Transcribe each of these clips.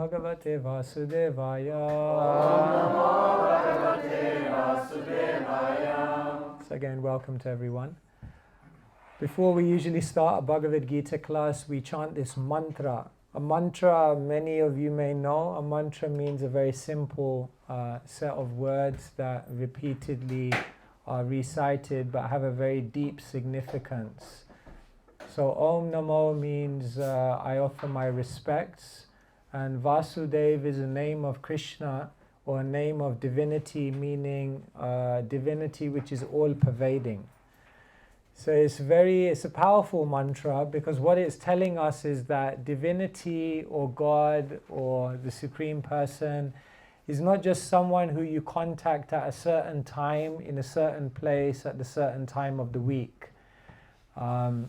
Bhagavate Vasudevaya. Om Namo Bhagavate Vasudevaya. So again, welcome to everyone. Before we usually start a Bhagavad-gita class, we chant this mantra. A mantra, many of you may know, a mantra means a very simple set of words that repeatedly are recited but have a very deep significance. So Om Namo means I offer my respects, and Vasudev is a name of Krishna or a name of divinity, meaning divinity which is all-pervading. So it's a powerful mantra, because what it's telling us is that divinity or God or the Supreme Person is not just someone who you contact at a certain time, in a certain place, at a certain time of the week. I've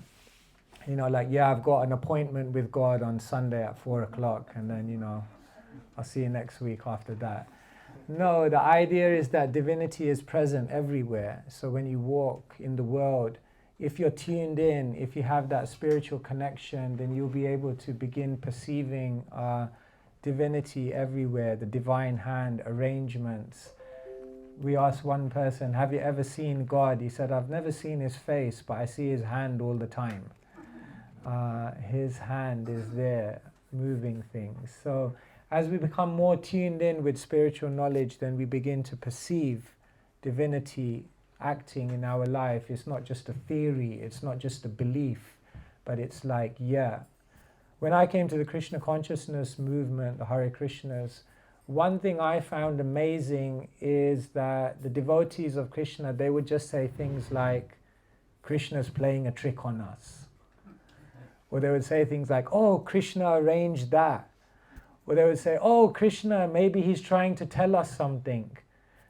got an appointment with God on Sunday at 4 o'clock, and then, I'll see you next week after that. No, the idea is that divinity is present everywhere. So when you walk in the world, if you're tuned in, if you have that spiritual connection, then you'll be able to begin perceiving divinity everywhere, the divine hand, arrangements. We asked one person, have you ever seen God? He said, I've never seen his face, but I see his hand all the time. His hand is there, moving things. So as we become more tuned in with spiritual knowledge, then we begin to perceive divinity acting in our life. It's not just a theory, it's not just a belief, but it's like, yeah. When I came to the Krishna consciousness movement, the Hare Krishnas, one thing I found amazing is that the devotees of Krishna, they would just say things like, Krishna's playing a trick on us. Or they would say things like, oh, Krishna arranged that. Or they would say, oh, Krishna, maybe he's trying to tell us something.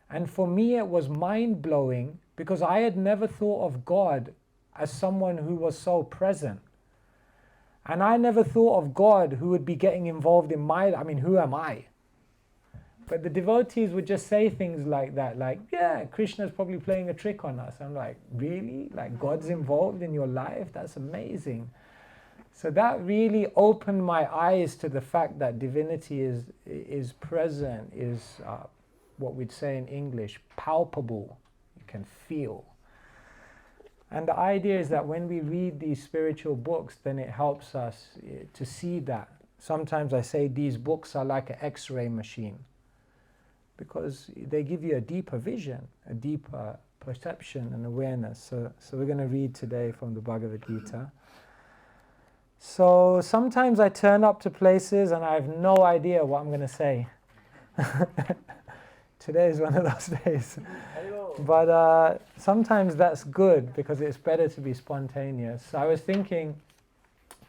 And for me, it was mind-blowing, because I had never thought of God as someone who was so present. And I never thought of God who would be getting involved in who am I? But the devotees would just say things like that, like, yeah, Krishna's probably playing a trick on us. I'm like, really? Like, God's involved in your life? That's amazing. So that really opened my eyes to the fact that divinity is present, is what we'd say in English, palpable. You can feel. And the idea is that when we read these spiritual books, then it helps us to see that. Sometimes I say these books are like an X-ray machine, because they give you a deeper vision, a deeper perception and awareness. So we're going to read today from the Bhagavad-gita. So sometimes I turn up to places and I have no idea what I'm going to say. Today is one of those days. But sometimes that's good, because it's better to be spontaneous. So I was thinking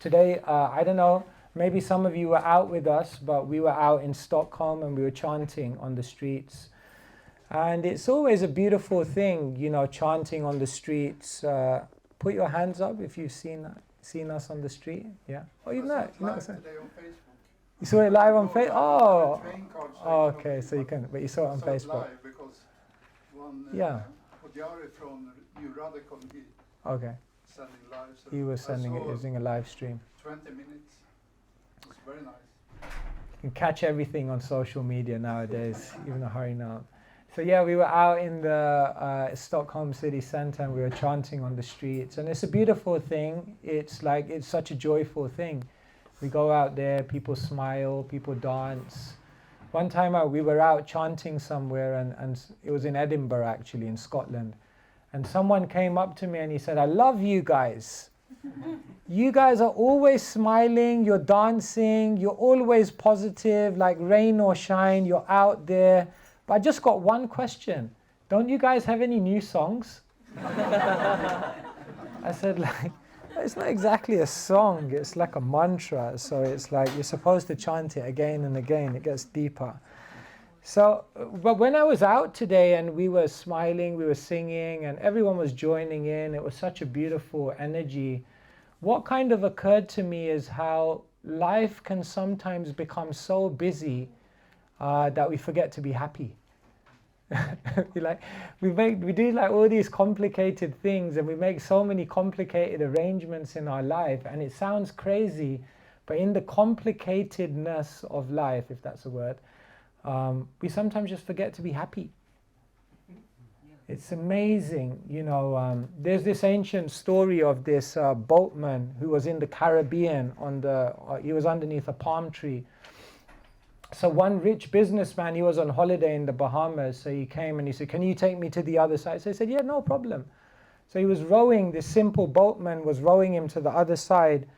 today, I don't know, maybe some of you were out with us, but we were out in Stockholm and we were chanting on the streets. And it's always a beautiful thing, chanting on the streets. Put your hands up if you've seen us on the street. Yeah. Oh, you know. Today on Facebook. You saw it live on Facebook? Oh. Okay. So you can, but you saw it on Facebook. Live because one Pujari from New Radical, okay. Sending live. So He was sending it using a live stream. 20 minutes. It was very nice. You can catch everything on social media nowadays, even a Harinam. So yeah, we were out in the Stockholm city centre and we were chanting on the streets, and it's a beautiful thing. It's such a joyful thing. We go out there, people smile, people dance. One time we were out chanting somewhere, and it was in Edinburgh actually, in Scotland. And someone came up to me and he said, I love you guys. You guys are always smiling, you're dancing, you're always positive, like rain or shine, you're out there. But I just got one question. Don't you guys have any new songs? I said, it's not exactly a song, it's like a mantra. So it's like you're supposed to chant it again and again, it gets deeper. So, but when I was out today and we were smiling, we were singing, and everyone was joining in, it was such a beautiful energy. What kind of occurred to me is how life can sometimes become so busy that we forget to be happy. we do like all these complicated things, and we make so many complicated arrangements in our life, and it sounds crazy, But in the complicatedness of life, if that's a word, we sometimes just forget to be happy. It's amazing, there's this ancient story of this boatman who was in the Caribbean, he was underneath a palm tree. So one rich businessman, he was on holiday in the Bahamas, so he came and he said, "Can you take me to the other side?" So he said, "Yeah, no problem." So he was rowing, this simple boatman was rowing him to the other side.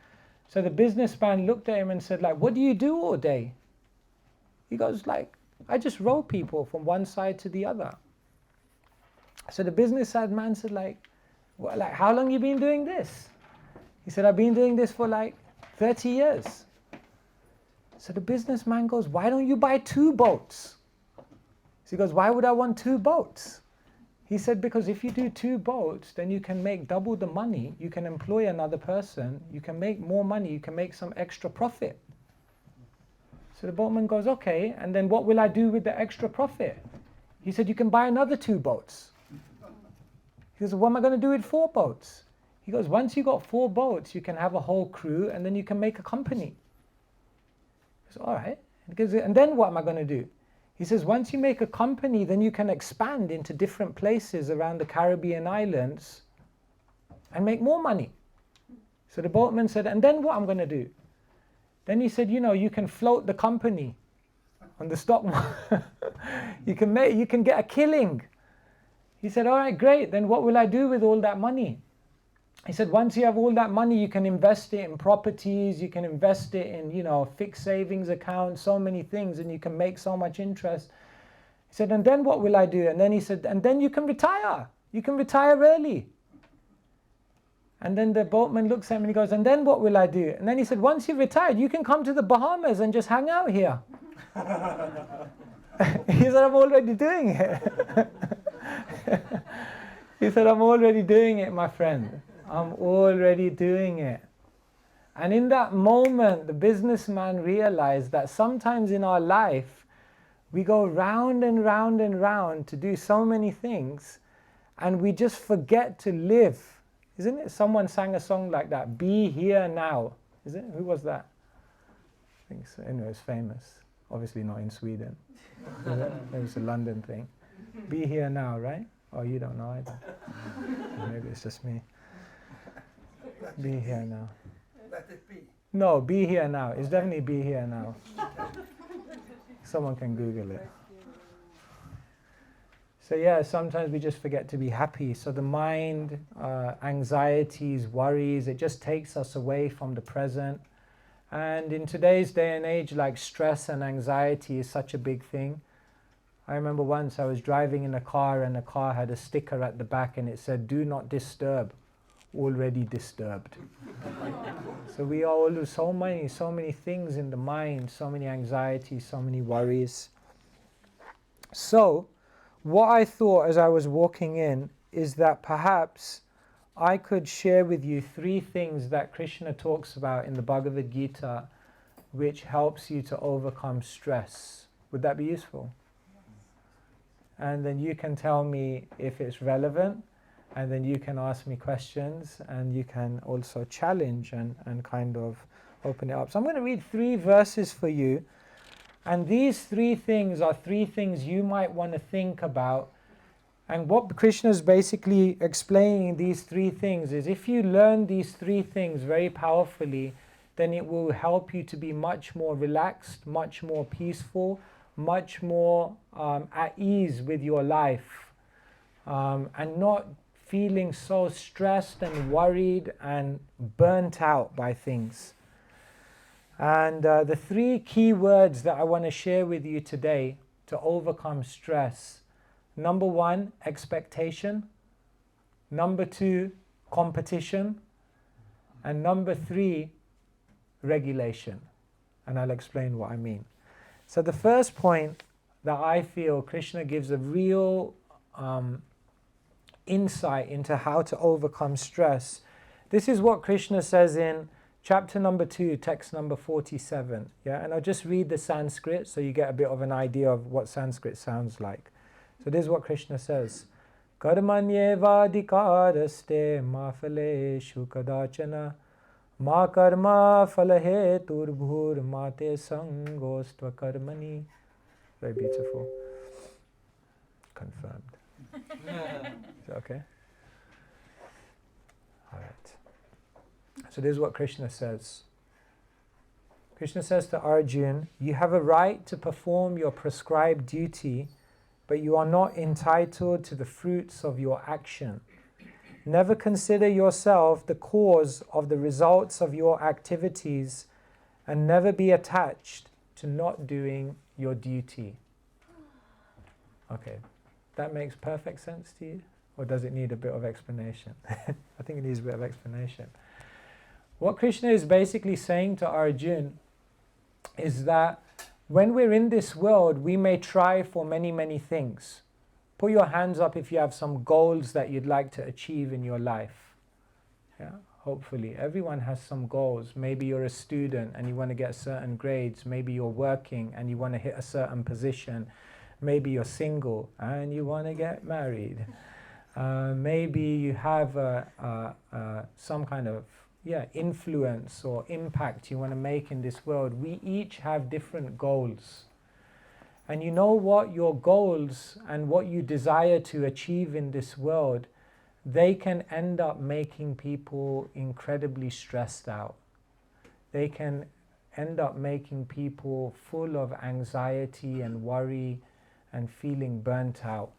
So the businessman looked at him and said, "What do you do all day?" He goes, "I just row people from one side to the other." So the businessman said, "How long you been doing this?" He said, "I've been doing this for 30 years. So the businessman goes, "Why don't you buy 2 boats?" So he goes, "Why would I want 2 boats?" He said, "Because if you do 2 boats, then you can make double the money. You can employ another person. You can make more money. You can make some extra profit." So the boatman goes, "Okay, and then what will I do with the extra profit?" He said, "You can buy another 2 boats. He goes, "What am I going to do with 4 boats?" He goes, "Once you got 4 boats, you can have a whole crew, and then you can make a company." He goes, "All right." He goes, "And then what am I going to do?" He says, "Once you make a company, then you can expand into different places around the Caribbean islands and make more money." So the boatman said, "And then what I'm going to do?" Then he said, "You can float the company on the stock market. you can get a killing." He said, "All right, great. Then what will I do with all that money?" He said, "Once you have all that money, you can invest it in properties, you can invest it in, fixed savings accounts, so many things, and you can make so much interest." He said, "And then what will I do?" And then he said, "And then you can retire. You can retire early." And then the boatman looks at him and he goes, "And then what will I do?" And then he said, "Once you've retired, you can come to the Bahamas and just hang out here." He said, "I'm already doing it." He said, "I'm already doing it, my friend. I'm already doing it." And in that moment, the businessman realized that sometimes in our life, we go round and round and round to do so many things, and we just forget to live. Isn't it? Someone sang a song like that, "Be Here Now." Is it? Who was that? I think so. Anyway, it's famous. Obviously not in Sweden. It was a London thing. Be here now, right? Oh, you don't know either. Maybe it's just me. Be here now. Let it be. No, be here now. It's definitely be here now. Someone can Google it. So yeah, sometimes we just forget to be happy. So the mind, anxieties, worries, it just takes us away from the present. And in today's day and age, stress and anxiety is such a big thing. I remember once I was driving in a car and the car had a sticker at the back and it said, "Do not disturb, already disturbed." So we all do so many things in the mind, so many anxieties, so many worries. So what I thought as I was walking in is that perhaps I could share with you 3 things that Krishna talks about in the Bhagavad-gita which helps you to overcome stress. Would that be useful? And then you can tell me if it's relevant, and then you can ask me questions, and you can also challenge and kind of open it up. So I'm going to read 3 verses for you, and these 3 things are 3 things you might want to think about. And what Krishna is basically explaining in these 3 things is if you learn these 3 things very powerfully, then it will help you to be much more relaxed, much more peaceful, much more at ease with your life, and not feeling so stressed and worried and burnt out by things. And the 3 key words that I want to share with you today to overcome stress: number 1, expectation; number 2, competition; and number 3, regulation. And I'll explain what I mean. So the first point that I feel Krishna gives a real insight into how to overcome stress. This is what Krishna says in chapter number 2, text number 47. Yeah, and I'll just read the Sanskrit so you get a bit of an idea of what Sanskrit sounds like. So this is what Krishna says: Karmanyeva adhikaraste ma phaleshu kadachana Ma karma phalahe turbhur mate sangostva karmani. Very beautiful. Confirmed. Is that okay? All right. So this is what Krishna says. Krishna says to Arjuna, you have a right to perform your prescribed duty, but you are not entitled to the fruits of your action. Never consider yourself the cause of the results of your activities, and never be attached to not doing your duty. Okay, that makes perfect sense to you? Or does it need a bit of explanation? I think it needs a bit of explanation. What Krishna is basically saying to Arjuna is that when we're in this world, we may try for many, many things. Put your hands up if you have some goals that you'd like to achieve in your life. Yeah, hopefully. Everyone has some goals. Maybe you're a student and you want to get certain grades. Maybe you're working and you want to hit a certain position. Maybe you're single and you want to get married. Maybe you have some kind of influence or impact you want to make in this world. We each have different goals. And you know what? Your goals and what you desire to achieve in this world, they can end up making people incredibly stressed out. They can end up making people full of anxiety and worry and feeling burnt out.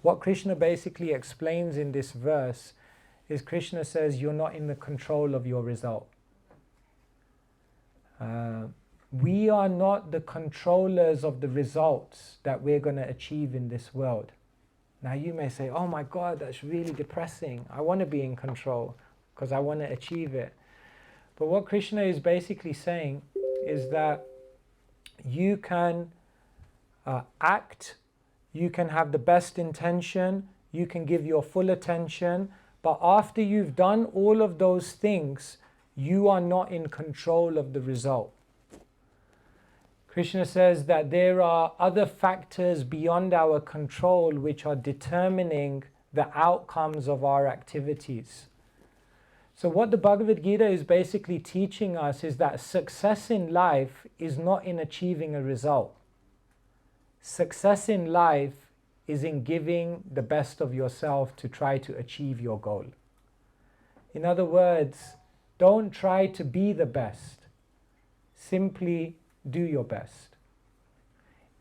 What Krishna basically explains in this verse is Krishna says you're not in the control of your result. We are not the controllers of the results that we're going to achieve in this world. Now you may say, oh my God, that's really depressing. I want to be in control because I want to achieve it. But what Krishna is basically saying is that you can act, you can have the best intention, you can give your full attention, but after you've done all of those things, you are not in control of the result. Krishna says that there are other factors beyond our control which are determining the outcomes of our activities. So what the Bhagavad-gita is basically teaching us is that success in life is not in achieving a result. Success in life is in giving the best of yourself to try to achieve your goal. In other words, don't try to be the best. Simply do your best.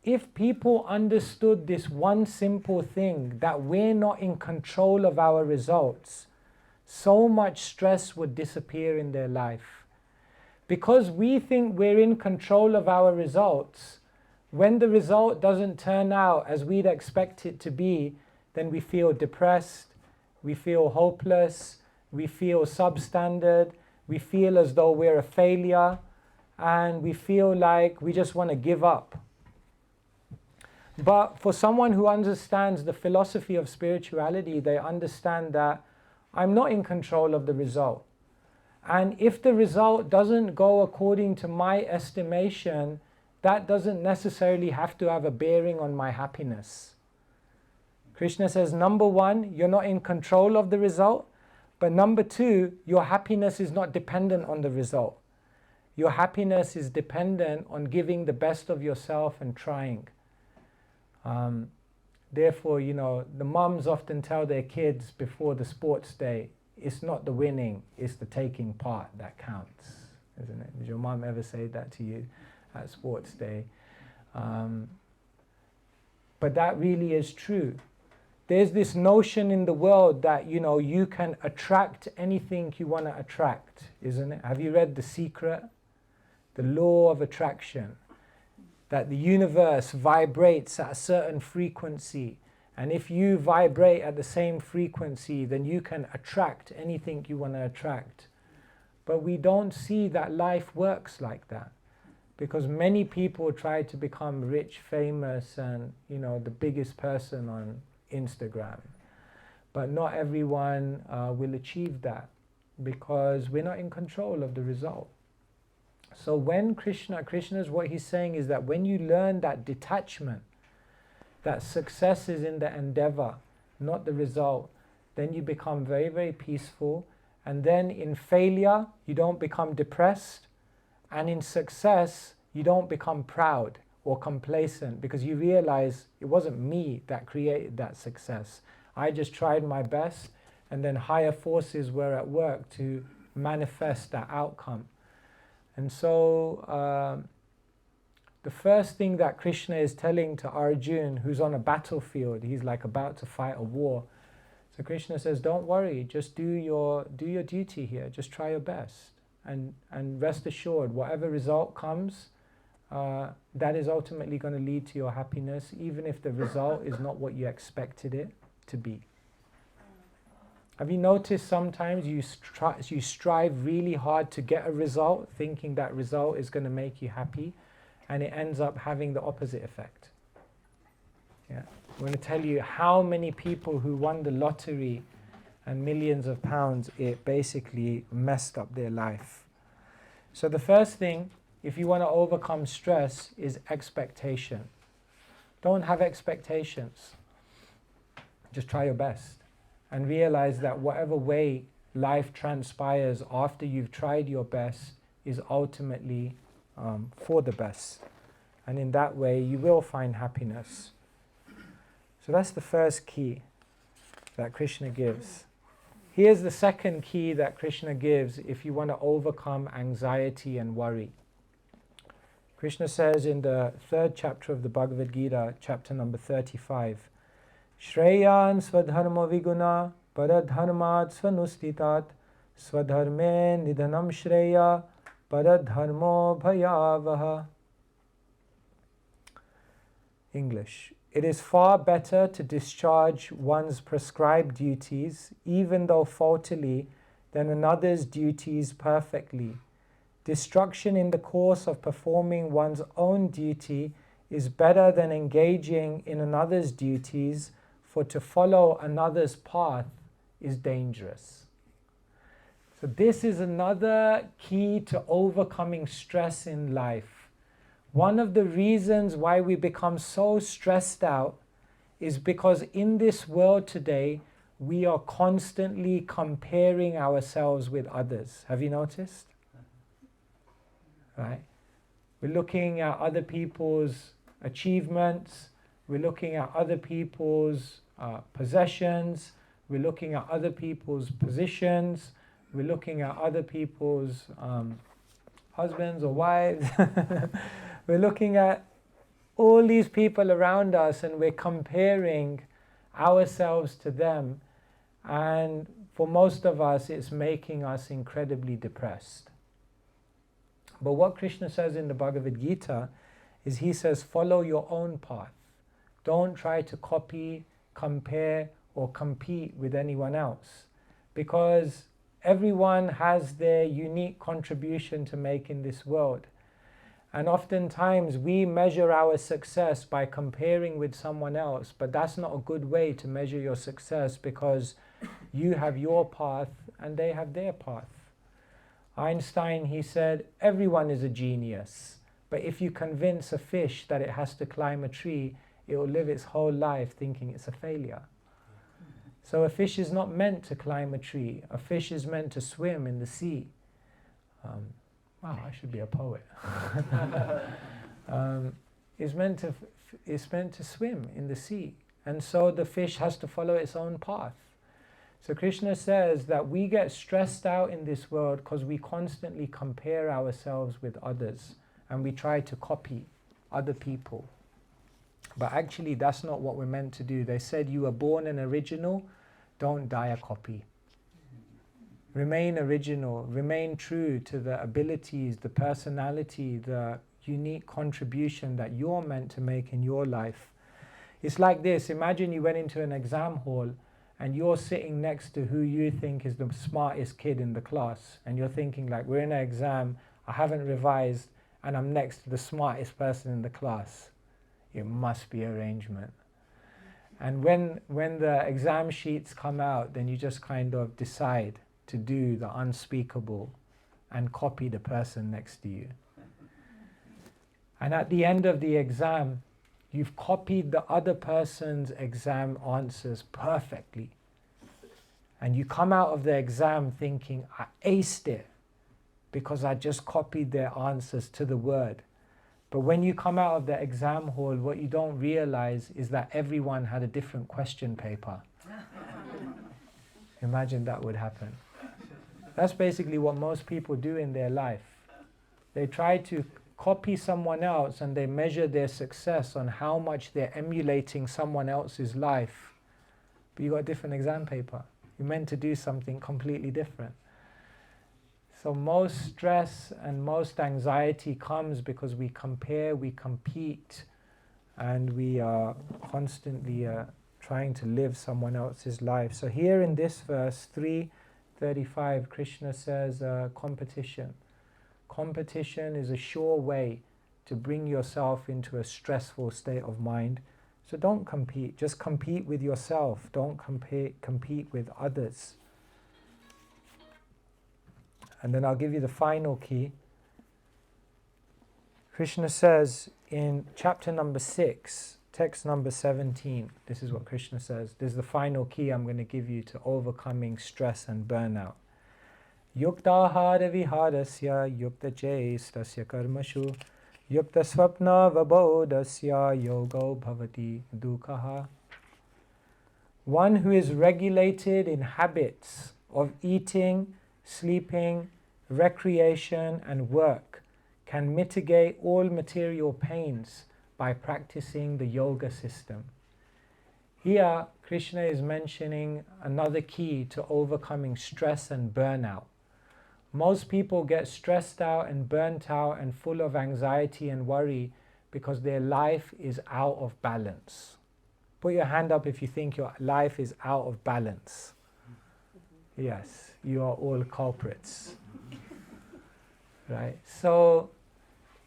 If people understood this one simple thing, that we're not in control of our results, so much stress would disappear in their life. Because we think we're in control of our results, when the result doesn't turn out as we'd expect it to be, then we feel depressed, we feel hopeless, we feel substandard, we feel as though we're a failure, and we feel like we just want to give up. But for someone who understands the philosophy of spirituality, they understand that I'm not in control of the result. And if the result doesn't go according to my estimation, that doesn't necessarily have to have a bearing on my happiness. Krishna says, number one, you're not in control of the result. But number two, your happiness is not dependent on the result. Your happiness is dependent on giving the best of yourself and trying. Therefore, the mums often tell their kids before the sports day, it's not the winning, it's the taking part that counts, isn't it? Did your mum ever say that to you at sports day? But that really is true. There's this notion in the world that, you can attract anything you want to attract, isn't it? Have you read The Secret? The law of attraction. That the universe vibrates at a certain frequency. And if you vibrate at the same frequency, then you can attract anything you want to attract. But we don't see that life works like that. Because many people try to become rich, famous, and, the biggest person on Instagram. But not everyone will achieve that because we're not in control of the result. So when Krishna's what he's saying is that when you learn that detachment, that success is in the endeavor, not the result, then you become very, very peaceful And then in failure, you don't become depressed. And in success, you don't become proud or complacent, because you realize it wasn't me that created that success. I just tried my best, and then higher forces were at work to manifest that outcome. And so the first thing that Krishna is telling to Arjuna, who's on a battlefield, he's like about to fight a war. So Krishna says, don't worry, just do your duty here, just try your best. And rest assured, whatever result comes, that is ultimately going to lead to your happiness, even if the result is not what you expected it to be. Have you noticed sometimes you strive really hard to get a result, thinking that result is going to make you happy, and it ends up having the opposite effect? Yeah. I'm going to tell you how many people who won the lottery and millions of pounds, it basically messed up their life. So the first thing, if you want to overcome stress, is expectation. Don't have expectations. Just try your best. And realize that whatever way life transpires after you've tried your best is ultimately for the best. And in that way, you will find happiness. So that's the first key that Krishna gives. Here's the second key that Krishna gives if you want to overcome anxiety and worry. Krishna says in the 3rd chapter of the Bhagavad-gita, chapter number 35, Shreyan swadharma viguna paradharmat swanustitat swadharme nidhanam shreya paradharmo bhayavaha. English. It is far better to discharge one's prescribed duties, even though faultily, than another's duties perfectly. Destruction in the course of performing one's own duty is better than engaging in another's duties, for to follow another's path is dangerous. So this is another key to overcoming stress in life. One of the reasons why we become so stressed out is because in this world today, we are constantly comparing ourselves with others. Have you noticed? Right? We're looking at other people's achievements. We're looking at other people's possessions. We're looking at other people's positions. We're looking at other people's husbands or wives. We're looking at all these people around us, and we're comparing ourselves to them. And for most of us, it's making us incredibly depressed. But what Krishna says in the Bhagavad-gita is, he says, follow your own path. Don't try to copy, compare, or compete with anyone else, because everyone has their unique contribution to make in this world. And oftentimes we measure our success by comparing with someone else, but that's not a good way to measure your success, because you have your path and they have their path. Einstein, he said, everyone is a genius, but if you convince a fish that it has to climb a tree, it will live its whole life thinking it's a failure. So a fish is not meant to climb a tree. A fish is meant to swim in the sea. Wow, I should be a poet. It's meant to swim in the sea. And so the fish has to follow its own path. So Krishna says that we get stressed out in this world because we constantly compare ourselves with others and we try to copy other people. But actually that's not what we're meant to do. They said you were born an original, don't die a copy. Remain original, remain true to the abilities, the personality, the unique contribution that you're meant to make in your life. It's like this, imagine you went into an exam hall and you're sitting next to who you think is the smartest kid in the class, and you're thinking like, we're in an exam, I haven't revised, and I'm next to the smartest person in the class. It must be arrangement. And when the exam sheets come out, then you just kind of decide to do the unspeakable and copy the person next to you. And at the end of the exam, you've copied the other person's exam answers perfectly. And you come out of the exam thinking, I aced it because I just copied their answers to the word. But when you come out of the exam hall, what you don't realize is that everyone had a different question paper. Imagine that would happen. That's basically what most people do in their life. They try to copy someone else and they measure their success on how much they're emulating someone else's life. But you got a different exam paper. You're meant to do something completely different. So most stress and most anxiety comes because we compare, we compete, and we are constantly trying to live someone else's life. So here in this verse 3:35, Krishna says competition. Competition is a sure way to bring yourself into a stressful state of mind. So don't compete, just compete with yourself. Don't compete with others. And then I'll give you the final key. Krishna says in chapter number 6, text number 17, this is what Krishna says. This is the final key I'm going to give you to overcoming stress and burnout. Yukta hara viharasya yukta chestasya karmashu yukta swapna vabodasya yogo bhavati dukhaha. One who is regulated in habits of eating, sleeping, recreation and work can mitigate all material pains by practicing the yoga system. Here, Krishna is mentioning another key to overcoming stress and burnout. Most people get stressed out and burnt out and full of anxiety and worry because their life is out of balance. Put your hand up if you think your life is out of balance. Yes, you are all culprits. Right? So,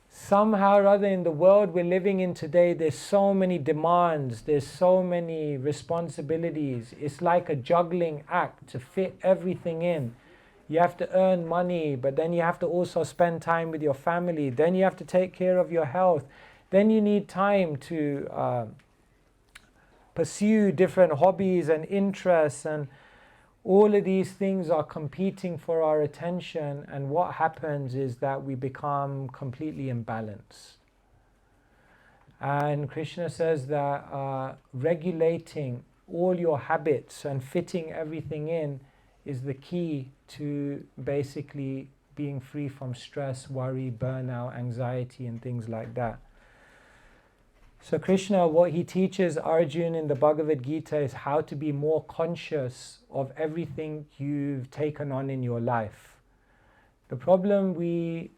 somehow or other in the world we're living in today, there's so many demands, there's so many responsibilities. It's like a juggling act to fit everything in. You have to earn money, but then you have to also spend time with your family. Then you have to take care of your health. Then you need time to pursue different hobbies and interests, and all of these things are competing for our attention, and what happens is that we become completely imbalanced. And Krishna says that regulating all your habits and fitting everything in is the key to basically being free from stress, worry, burnout, anxiety, and things like that. So Krishna, what he teaches Arjuna in the Bhagavad-gita is how to be more conscious of everything you've taken on in your life. The problem we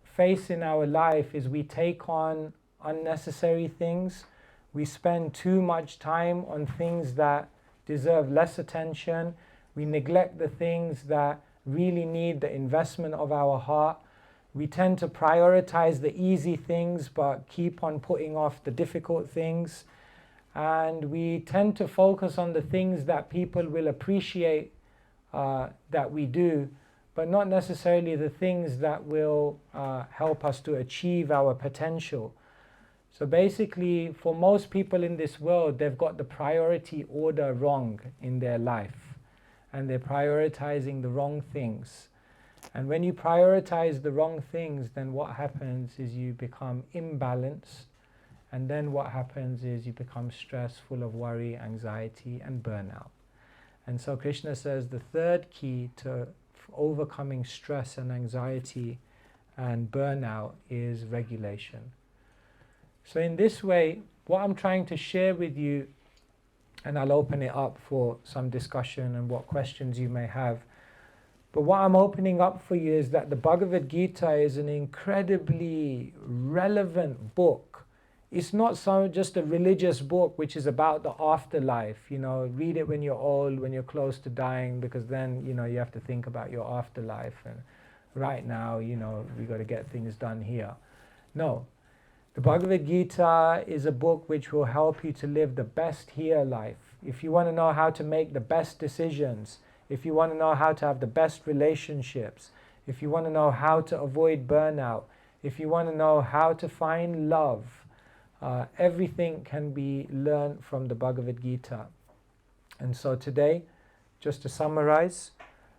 face in our life is we take on unnecessary things. We spend too much time on things that deserve less attention. We neglect the things that really need the investment of our heart. We tend to prioritize the easy things but keep on putting off the difficult things. And we tend to focus on the things that people will appreciate that we do, but not necessarily the things that will help us to achieve our potential. So basically, for most people in this world, they've got the priority order wrong in their life. And they're prioritizing the wrong things. And when you prioritize the wrong things, then what happens is you become imbalanced. And then what happens is you become stressed, full of worry, anxiety, and burnout. And so Krishna says the third key to overcoming stress and anxiety and burnout is regulation. So in this way, what I'm trying to share with you, and I'll open it up for some discussion and what questions you may have. But what I'm opening up for you is that the Bhagavad-gita is an incredibly relevant book. It's not just a religious book which is about the afterlife. You know, read it when you're old, when you're close to dying, because then, you know, you have to think about your afterlife. And right now, you know, we got to get things done here. No. The Bhagavad-gita is a book which will help you to live the best here life. If you want to know how to make the best decisions, if you want to know how to have the best relationships, if you want to know how to avoid burnout, if you want to know how to find love, everything can be learned from the Bhagavad-gita. And so today, just to summarize,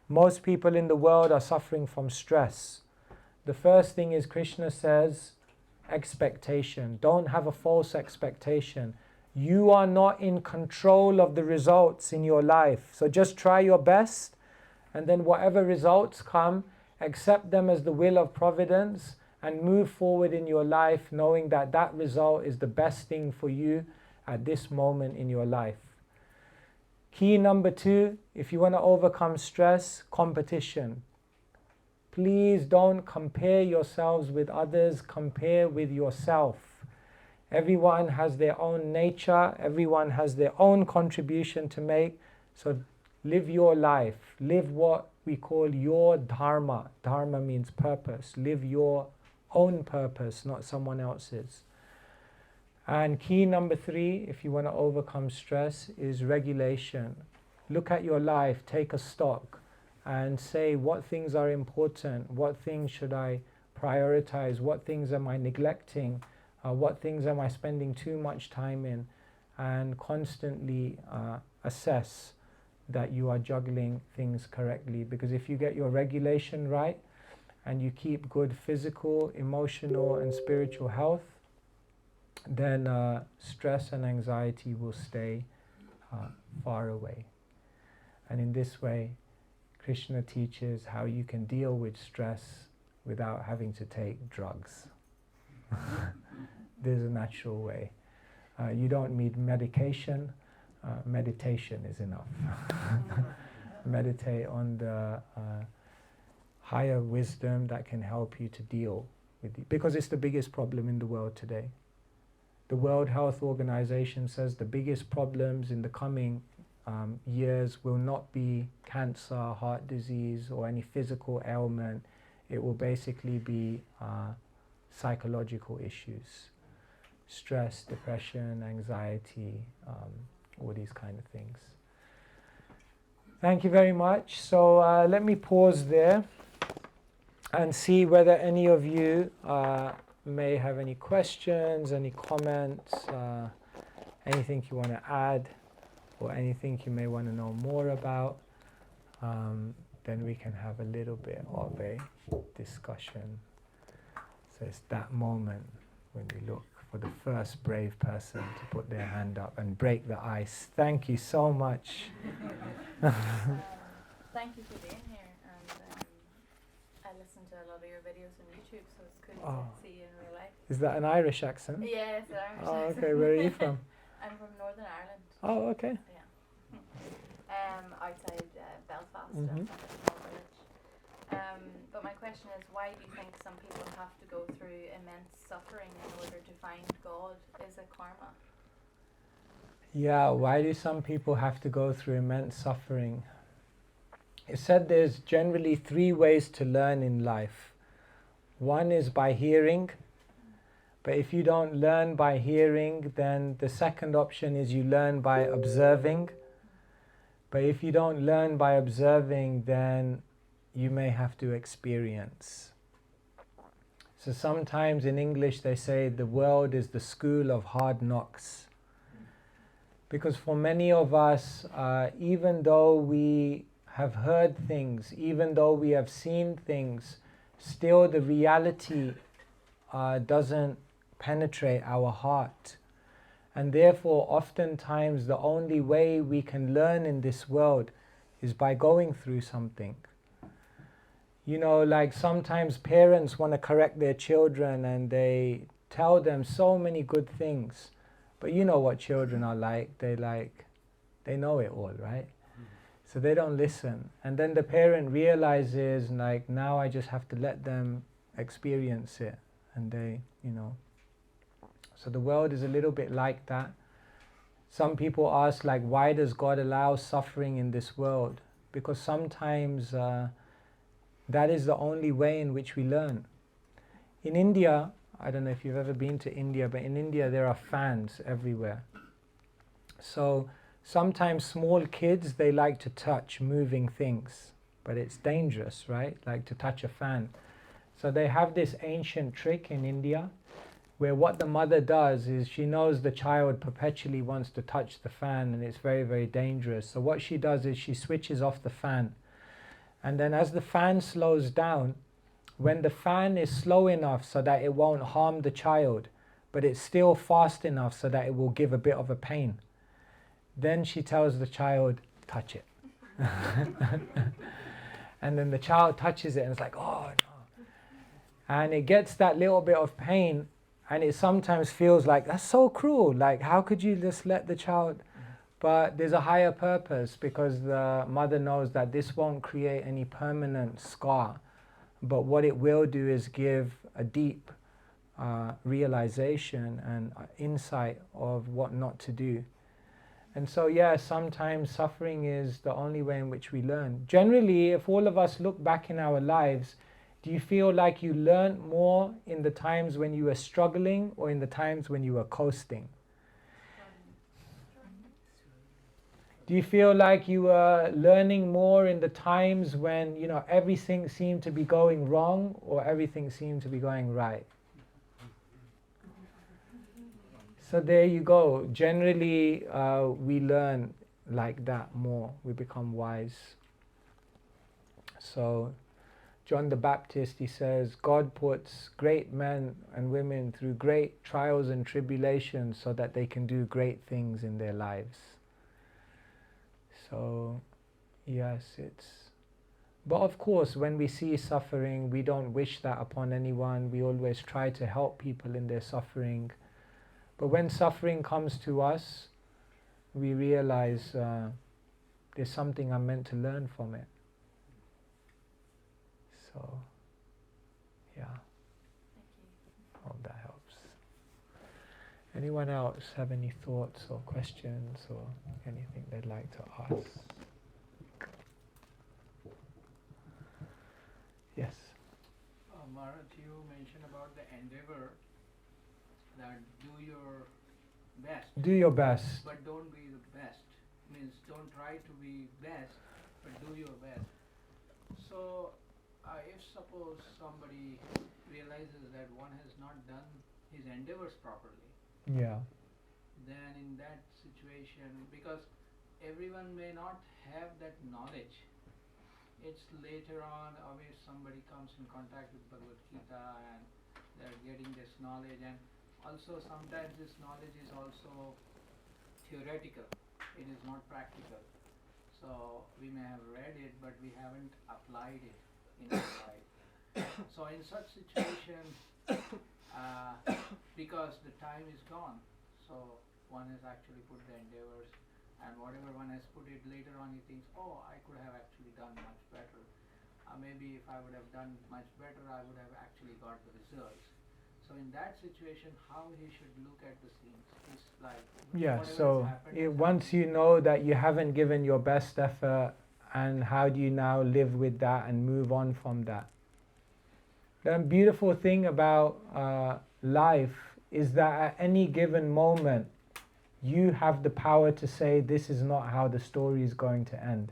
most people in the world are suffering from stress. The first thing is Krishna says, expectation. Don't have a false expectation. You are not in control of the results in your life. So just try your best, and then whatever results come, accept them as the will of providence and move forward in your life knowing that that result is the best thing for you at this moment in your life. Key number 2, if you want to overcome stress, competition. Please don't compare yourselves with others, compare with yourself. Everyone has their own nature, everyone has their own contribution to make, so live your life, live what we call your dharma. Dharma means purpose. Live your own purpose, not someone else's. And key number 3, if you want to overcome stress, is regulation. Look at your life, take a stock, and say what things are important, what things should I prioritize, what things am I neglecting, what things am I spending too much time in, and constantly assess that you are juggling things correctly. Because if you get your regulation right and you keep good physical, emotional and spiritual health, then stress and anxiety will stay far away. And in this way, Krishna teaches how you can deal with stress without having to take drugs. There's a natural way. You don't need medication. Meditation is enough. Meditate on the higher wisdom that can help you to deal with it. Because it's the biggest problem in the world today. The World Health Organization says the biggest problems in the coming years will not be cancer, heart disease, or any physical ailment. It will basically be psychological issues. Stress, depression, anxiety, all these kind of things. Thank you very much. So let me pause there and see whether any of you may have any questions, any comments, anything you want to add, or anything you may want to know more about. Then we can have a little bit of a discussion. So it's that moment when we look for the first brave person to put their hand up and break the ice. Thank you so much. Thank you for being here, and I listen to a lot of your videos on YouTube, so it's good to see you in real life. Is that an Irish accent? Yeah, it's an Irish Oh, accent. okay. Where are you from? I'm from Northern Ireland. Oh, okay. Yeah. Outside Belfast, Mhm. a small village. But my question is, why do you think some people have to go through immense suffering in order to find God? Is it karma? Yeah, why do some people have to go through immense suffering? It's said there's generally 3 ways to learn in life. One is by hearing, but if you don't learn by hearing, then the second option is you learn by observing. But if you don't learn by observing, then you may have to experience. So sometimes in English they say the world is the school of hard knocks. Because for many of us, even though we have heard things, even though we have seen things, still the reality doesn't penetrate our heart. And therefore, oftentimes the only way we can learn in this world is by going through something. You know, like sometimes parents want to correct their children and they tell them so many good things. But you know what children are like. They know it all, right? So they don't listen. And then the parent realizes, like, now I just have to let them experience it. And they, you know. So the world is a little bit like that. Some people ask, like, why does God allow suffering in this world? Because sometimes that is the only way in which we learn. In India, I don't know if you've ever been to India, but in India there are fans everywhere. So sometimes small kids, they like to touch moving things, but it's dangerous, right? Like to touch a fan. So they have this ancient trick in India where what the mother does is she knows the child perpetually wants to touch the fan and it's very, very dangerous. So what she does is she switches off the fan. And then as the fan slows down, when the fan is slow enough so that it won't harm the child, but it's still fast enough so that it will give a bit of a pain, then she tells the child, touch it. And then the child touches it and it's like, oh no. And it gets that little bit of pain, and it sometimes feels like, that's so cruel. Like, how could you just let the child? But there's a higher purpose, because the mother knows that this won't create any permanent scar. But what it will do is give a deep realization and insight of what not to do. And so, yeah, sometimes suffering is the only way in which we learn. Generally, if all of us look back in our lives, do you feel like you learned more in the times when you were struggling or in the times when you were coasting? Do you feel like you were learning more in the times when, you know, everything seemed to be going wrong or everything seemed to be going right? So there you go. Generally, we learn like that more. We become wise. So John the Baptist, he says, God puts great men and women through great trials and tribulations so that they can do great things in their lives. So, yes, but of course, when we see suffering, we don't wish that upon anyone. We always try to help people in their suffering. But when suffering comes to us, we realize there's something I'm meant to learn from it. So, yeah. Thank you. Hope that helps. Anyone else have any thoughts or questions or anything they'd like to ask? Yes. Maharaj, you mentioned about the endeavor, that do your best. Do your best. But don't be the best. Means don't try to be best, but do your best. So, if suppose somebody realizes that one has not done his endeavors properly, Yeah. then in that situation, because everyone may not have that knowledge, it's later on, if somebody comes in contact with Bhagavad-gita and they're getting this knowledge, and also sometimes this knowledge is also theoretical, it is not practical. So we may have read it, but we haven't applied it in our life. So in such situation, because the time is gone, so one has actually put the endeavors, and whatever one has put it, later on he thinks, oh, I could have actually done much better. Maybe if I would have done much better, I would have actually got the results. So in that situation, how he should look at the things is like, Yeah, whatever so has happened, once you know that you haven't given your best effort, and how do you now live with that and move on from that? The beautiful thing about life is that at any given moment, you have the power to say, this is not how the story is going to end.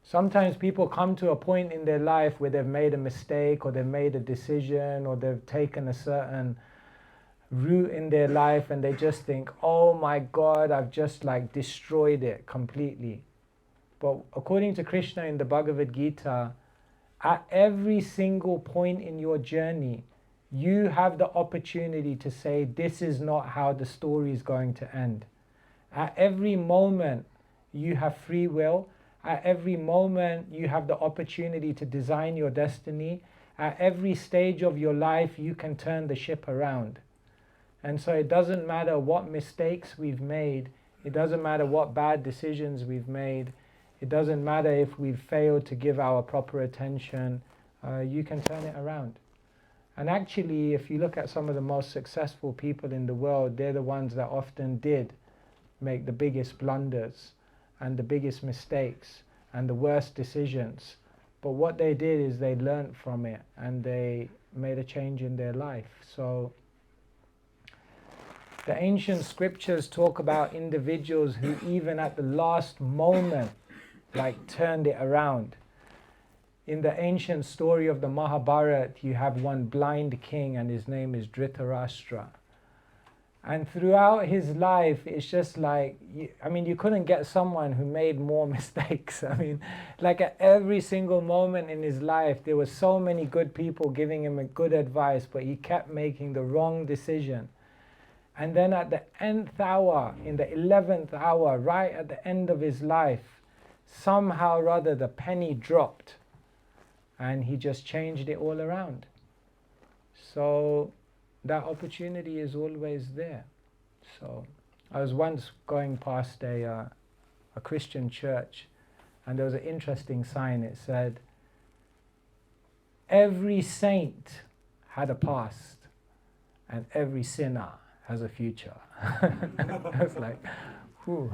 Sometimes people come to a point in their life where they've made a mistake, or they've made a decision, or they've taken a certain route in their life, and they just think, oh my God, I've just like destroyed it completely. But according to Krishna in the Bhagavad-gita, at every single point in your journey, you have the opportunity to say, this is not how the story is going to end. At every moment, you have free will. At every moment, you have the opportunity to design your destiny. At every stage of your life, you can turn the ship around. And so it doesn't matter what mistakes we've made. It doesn't matter what bad decisions we've made. It doesn't matter if we've failed to give our proper attention. You can turn it around. And actually, if you look at some of the most successful people in the world, they're the ones that often did make the biggest blunders and the biggest mistakes and the worst decisions. But what they did is they learned from it and they made a change in their life. So the ancient scriptures talk about individuals who even at the last moment like turned it around. in the ancient story of the Mahabharata, you have one blind king and his name is Dhritarashtra. And throughout his life, it's just like, you couldn't get someone who made more mistakes. Like at every single moment in his life, there were so many good people giving him a good advice, but he kept making the wrong decision. And then at the nth hour, in the 11th hour, right at the end of his life, somehow or other the penny dropped and he just changed it all around. So that opportunity is always there. So I was once going past a Christian church, and there was an interesting sign. It said, every saint had a past and every sinner has a future. I was like, whew.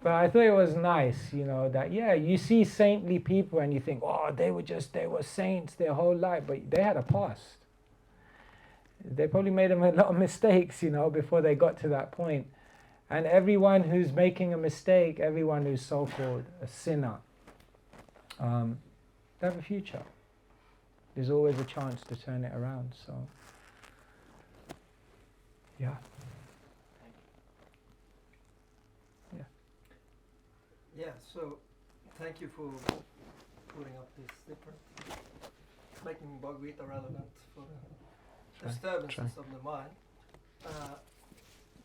But I thought it was nice, that you see saintly people and you think, oh, they were saints their whole life, but they had a past. They probably made a lot of mistakes, before they got to that point. And everyone who's making a mistake, everyone who's so-called a sinner, they have a future. There's always a chance to turn it around. So, yeah. Yeah, so thank you for putting up this different, making Bhagavad-gita relevant for the disturbances of the mind.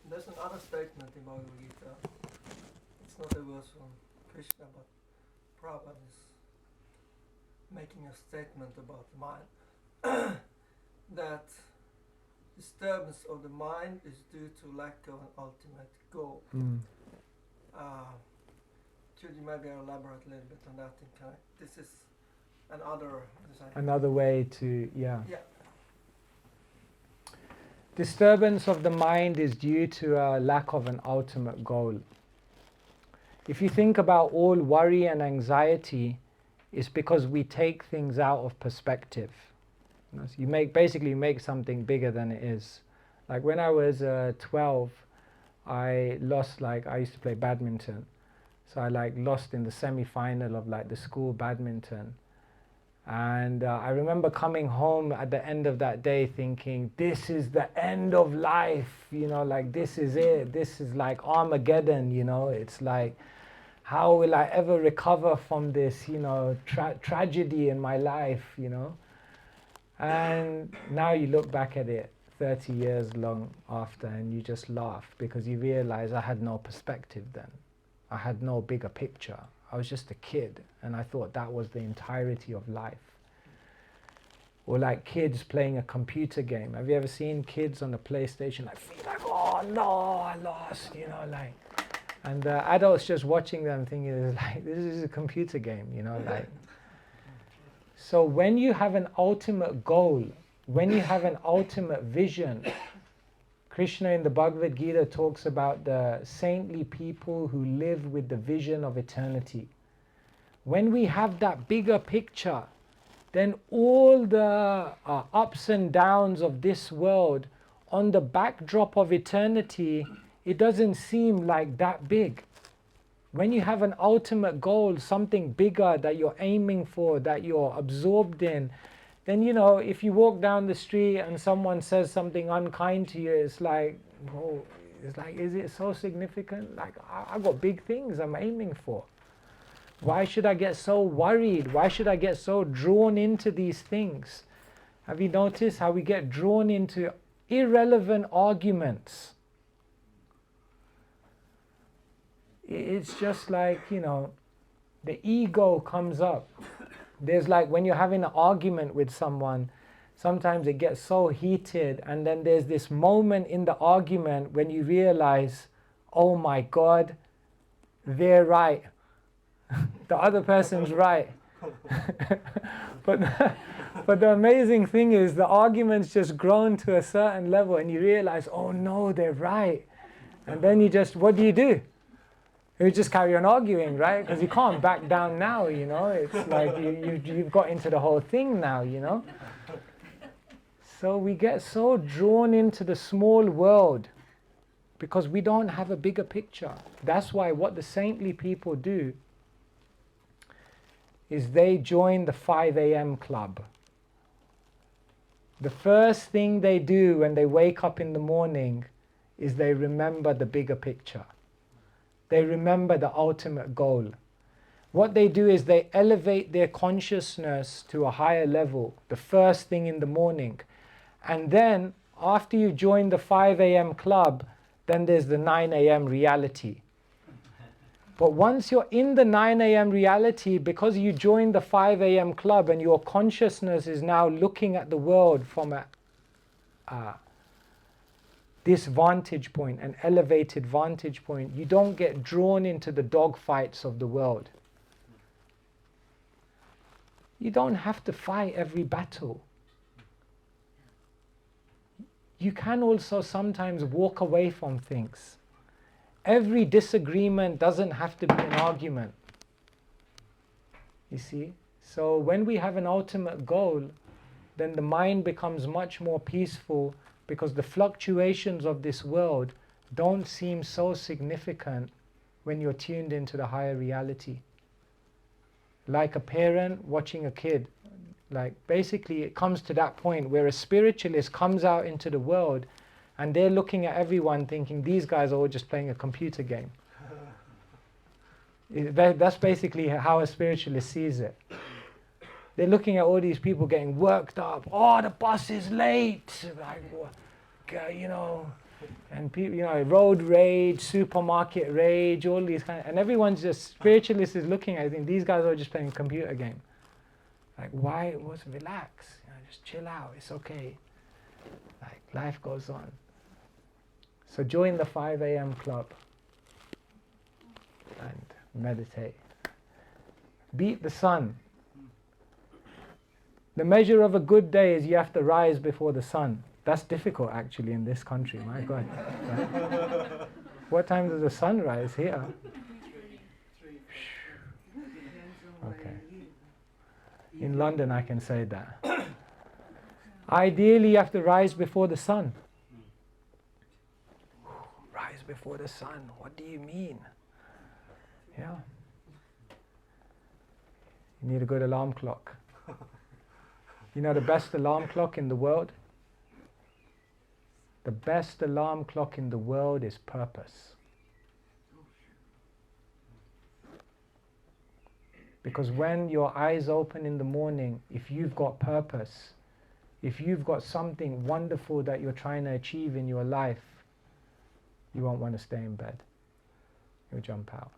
There's another statement in Bhagavad-gita. It's not a verse from Krishna, but Prabhupada is making a statement about the mind. That disturbance of the mind is due to lack of an ultimate goal. Could you maybe elaborate a little bit on that? This is another way to, yeah. Disturbance of the mind is due to a lack of an ultimate goal. If you think about all worry and anxiety, it's because we take things out of perspective. So you make something bigger than it is. Like when I was 12, I used to play badminton. So I lost in the semi-final of the school badminton. And I remember coming home at the end of that day thinking, this is the end of life, this is it. This is like Armageddon, It's like, how will I ever recover from this, tragedy in my life, And now you look back at it 30 years long after and you just laugh because you realize I had no perspective then. I had no bigger picture. I was just a kid and I thought that was the entirety of life. Or like kids playing a computer game. Have you ever seen kids on the PlayStation feel like, oh no, I lost, and adults just watching them thinking, this is a computer game, So when you have an ultimate goal, when you have an ultimate vision, Krishna in the Bhagavad-gita talks about the saintly people who live with the vision of eternity. When we have that bigger picture, then all the ups and downs of this world, on the backdrop of eternity, it doesn't seem like that big. When you have an ultimate goal, something bigger that you're aiming for, that you're absorbed in, then if you walk down the street and someone says something unkind to you, it's like, oh, is it so significant? I got big things I'm aiming for. Why should I get so worried? Why should I get so drawn into these things? Have you noticed how we get drawn into irrelevant arguments? It's just like, the ego comes up. There's when you're having an argument with someone, sometimes it gets so heated and then there's this moment in the argument when you realize, oh my God, they're right. The other person's right. But the amazing thing is the argument's just grown to a certain level and you realize, oh no, they're right. And then what do? You just carry on arguing, right? Because you can't back down now, It's like you've got into the whole thing now, So we get so drawn into the small world because we don't have a bigger picture. That's why what the saintly people do is they join the 5 a.m. club. The first thing they do when they wake up in the morning is they remember the bigger picture. They remember the ultimate goal. What they do is they elevate their consciousness to a higher level the first thing in the morning. And then after you join the 5 a.m. club, then there's the 9 a.m. reality. But once you're in the 9 a.m. reality, because you joined the 5 a.m. club and your consciousness is now looking at the world from this vantage point, an elevated vantage point, you don't get drawn into the dogfights of the world. You don't have to fight every battle. You can also sometimes walk away from things. Every disagreement doesn't have to be an argument. You see? So when we have an ultimate goal, then the mind becomes much more peaceful, because the fluctuations of this world don't seem so significant when you're tuned into the higher reality. Like a parent watching a kid. Like basically it comes to that point where a spiritualist comes out into the world and they're looking at everyone thinking these guys are all just playing a computer game. That's basically how a spiritualist sees it. They're looking at all these people getting worked up. Oh, the bus is late. Like, you know, and people, you know, road rage, supermarket rage, all these kind of, and everyone's just, spiritualist is looking at it thinking these guys are just playing a computer game. Like, why? Relax. You know, just chill out. It's okay. Like, life goes on. So join the 5 a.m. club and meditate. Beat the sun. The measure of a good day is you have to rise before the sun. That's difficult actually in this country, my God. Right? What time does the sun rise here? Okay. In London I can say that. Ideally you have to rise before the sun. Rise before the sun, what do you mean? Yeah. You need a good alarm clock. You know the best alarm clock in the world? The best alarm clock in the world is purpose. Because when your eyes open in the morning, if you've got purpose, if you've got something wonderful that you're trying to achieve in your life, you won't want to stay in bed. You'll jump out.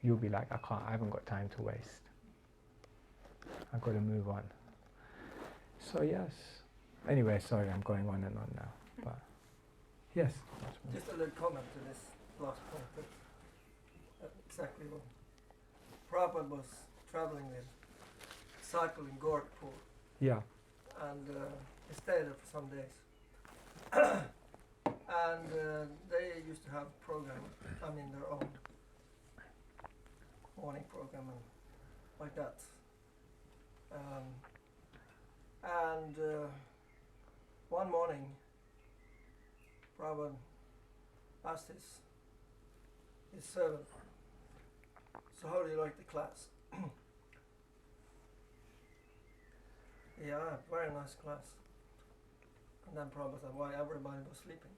You'll be like, I haven't got time to waste. I've got to move on. So yes. Anyway, sorry, I'm going on and on now. But yes. Just a little comment to this last point. Exactly what Prabhupada was traveling with, cycle in Gorakhpur. Yeah. And he stayed there for some days. And they used to have a program, their own morning program and like that. And one morning, Prabhupada asked his servant, so how do you like the class? Yeah, very nice class. And then Prabhupada said, why everybody was sleeping.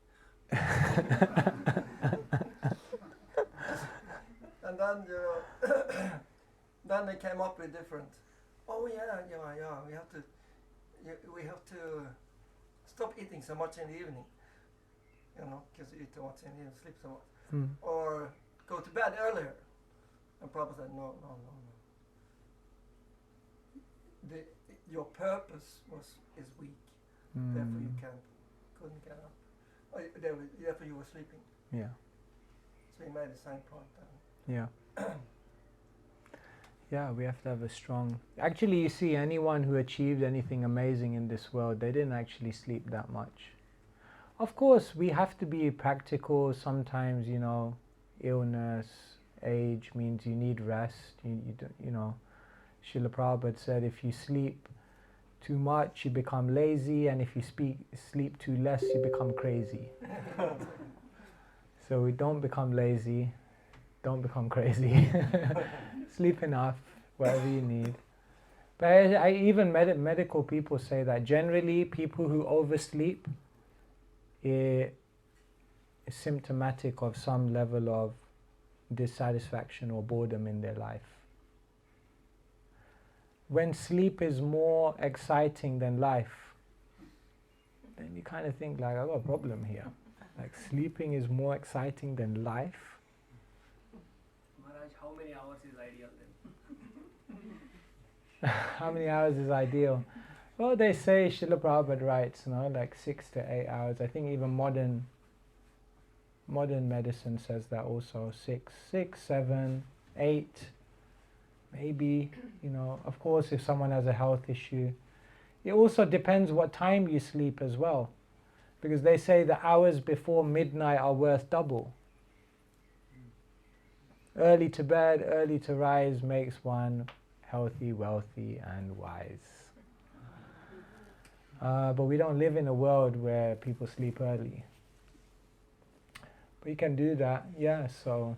And then, then they came up with different, we have to stop eating so much in the evening, because you eat so much in the evening, sleep so much. Or go to bed earlier. And Prabhupada said, no. Your purpose is weak, therefore you couldn't get up. Therefore you were sleeping. Yeah. So he made the same point then. Yeah. Yeah, we have to have a strong... Actually, you see, anyone who achieved anything amazing in this world, they didn't actually sleep that much. Of course, we have to be practical. Sometimes, illness, age means you need rest. Srila Prabhupada said, if you sleep too much, you become lazy, and if you sleep too less, you become crazy. So we don't become lazy, don't become crazy. Sleep enough, whatever you need. But even medical people say that generally people who oversleep is symptomatic of some level of dissatisfaction or boredom in their life. When sleep is more exciting than life, then you kind of think like, I've got a problem here. Like sleeping is more exciting than life. Maharaj, how many hours is ideal then? How many hours is ideal? Well, they say, Srila Prabhupada writes, like 6 to 8 hours. I think even modern medicine says that also. 6, 7, 8, maybe, of course if someone has a health issue. It also depends what time you sleep as well. Because they say the hours before midnight are worth double. Early to bed, early to rise makes one healthy, wealthy and wise. But we don't live in a world where people sleep early. But you can do that, so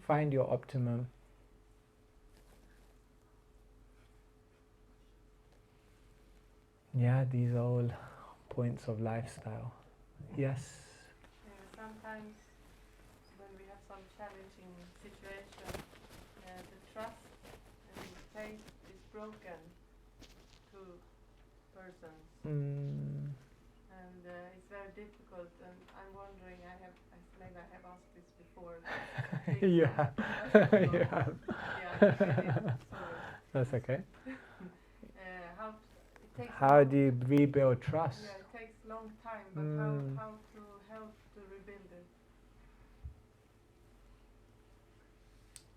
find your optimum. These are all points of lifestyle. Yes? Sometimes when we have some challenging situation, the trust and faith is broken to persons. And it's very difficult, and I'm wondering, maybe I have asked this before. You have. You have. Sorry. That's okay. How do you rebuild trust? Yeah, it takes a long time, but how to help to rebuild it?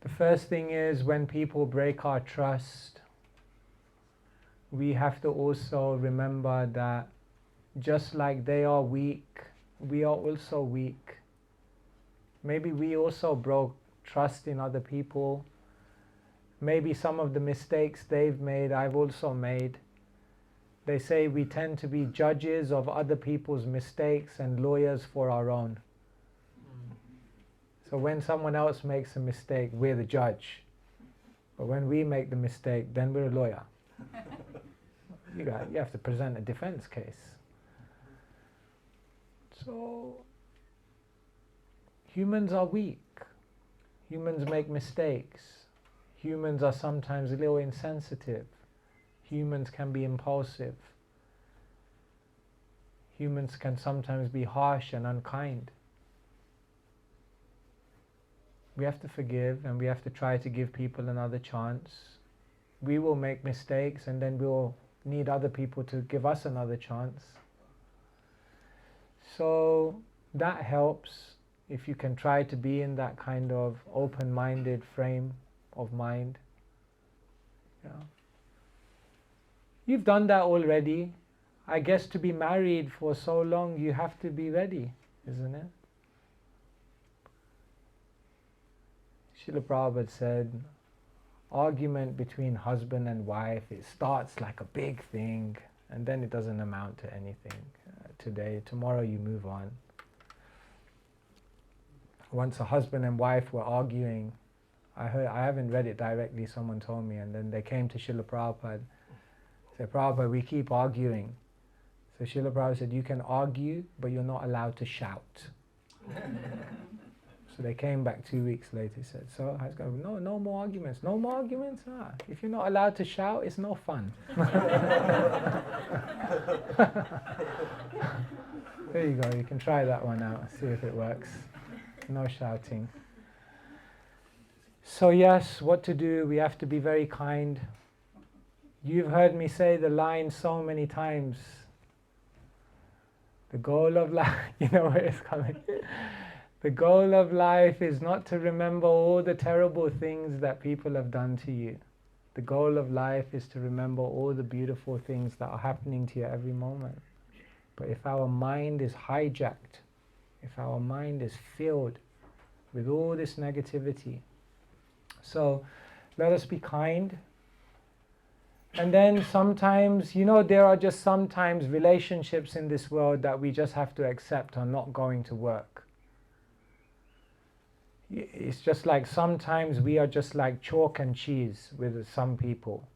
The first thing is, when people break our trust, we have to also remember that just like they are weak, we are also weak. Maybe we also broke trust in other people. Maybe some of the mistakes they've made, I've also made. They say we tend to be judges of other people's mistakes and lawyers for our own. So when someone else makes a mistake, we're the judge. But when we make the mistake, then we're a lawyer. You have to present a defense case. So humans are weak. Humans make mistakes. Humans are sometimes a little insensitive. Humans can be impulsive. Humans can sometimes be harsh and unkind. We have to forgive, and we have to try to give people another chance. We will make mistakes, and then we'll need other people to give us another chance. So that helps if you can try to be in that kind of open-minded frame of mind. You've done that already. I guess to be married for so long, you have to be ready, isn't it? Srila Prabhupada said, argument between husband and wife, it starts like a big thing, and then it doesn't amount to anything. Tomorrow you move on. Once a husband and wife were arguing, I haven't read it directly, someone told me, and then they came to Srila Prabhupada. Said, Prabhupada, we keep arguing. So Srila Prabhupada said, you can argue, but you're not allowed to shout. So they came back 2 weeks later. He said, so how's it going? No more arguments. No more arguments? If you're not allowed to shout, it's no fun. There you go. You can try that one out. See if it works. No shouting. So yes, what to do? We have to be very kind. You've heard me say the line so many times. The goal of life, you know where it's coming. The goal of life is not to remember all the terrible things that people have done to you. The goal of life is to remember all the beautiful things that are happening to you every moment. But if our mind is hijacked, if our mind is filled with all this negativity, so let us be kind. And then sometimes, there are just sometimes relationships in this world that we just have to accept are not going to work. It's just like sometimes we are just like chalk and cheese with some people.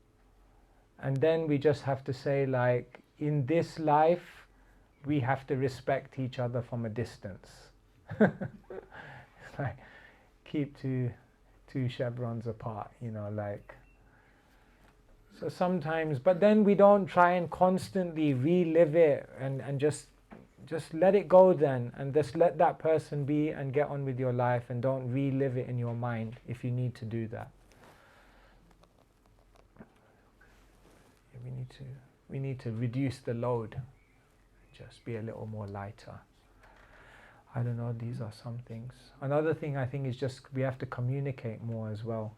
And then we just have to say, like, in this life, we have to respect each other from a distance. It's like, keep two chevrons apart, you know, like. So sometimes, but then we don't try and constantly relive it and just let it go then, and just let that person be and get on with your life, and don't relive it in your mind if you need to do that. We need to reduce the load, just be a little more lighter. I don't know, these are some things. Another thing I think is just we have to communicate more as well.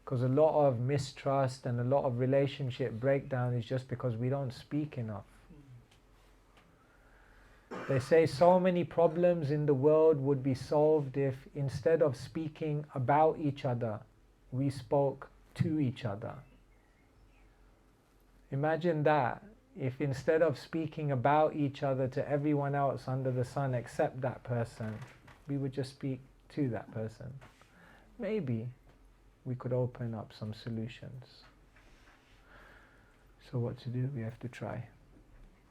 Because a lot of mistrust and a lot of relationship breakdown is just because we don't speak enough. They say so many problems in the world would be solved if instead of speaking about each other, we spoke to each other. Imagine that, if instead of speaking about each other to everyone else under the sun except that person, we would just speak to that person. Maybe we could open up some solutions. So what to do? We have to try.